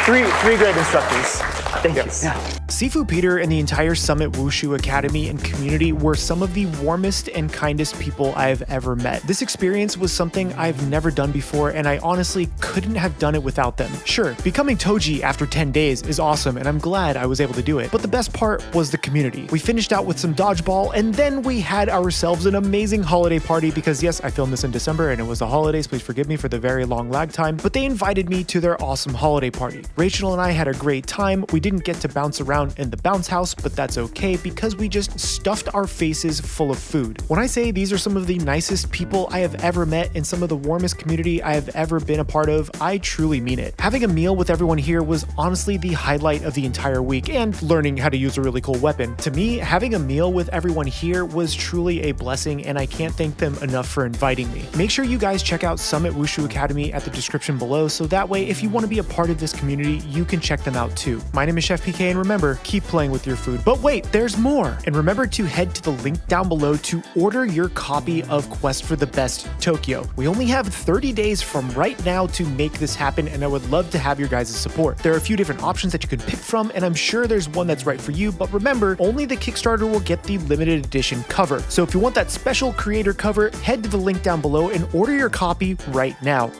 3 great instructors. Thank you. Yes. Yeah. Sifu Peter and the entire Summit Wushu Academy and community were some of the warmest and kindest people I've ever met. This experience was something I've never done before, and I honestly couldn't have done it without them. Sure, becoming Toji after 10 days is awesome, and I'm glad I was able to do it, but the best part was the community. We finished out with some dodgeball, and then we had ourselves an amazing holiday party because yes, I filmed this in December and it was the holidays, please forgive me for the very long lag time, but they invited me to their awesome holiday party. Rachel and I had a great time. We didn't get to bounce around down in the bounce house, but that's okay because we just stuffed our faces full of food. When I say these are some of the nicest people I have ever met and some of the warmest community I have ever been a part of, I truly mean it. Having a meal with everyone here was honestly the highlight of the entire week, and learning how to use a really cool weapon. To me, having a meal with everyone here was truly a blessing, and I can't thank them enough for inviting me. Make sure you guys check out Summit Wushu Academy at the description below, so that way if you want to be a part of this community, you can check them out too. My name is CHEFPK, and remember, keep playing with your food. But wait, there's more! And remember to head to the link down below to order your copy of Quest for the Best Tokyo. We only have 30 days from right now to make this happen, and I would love to have your guys' support. There are a few different options that you can pick from, and I'm sure there's one that's right for you, but remember, only the Kickstarter will get the limited edition cover. So if you want that special creator cover, head to the link down below and order your copy right now.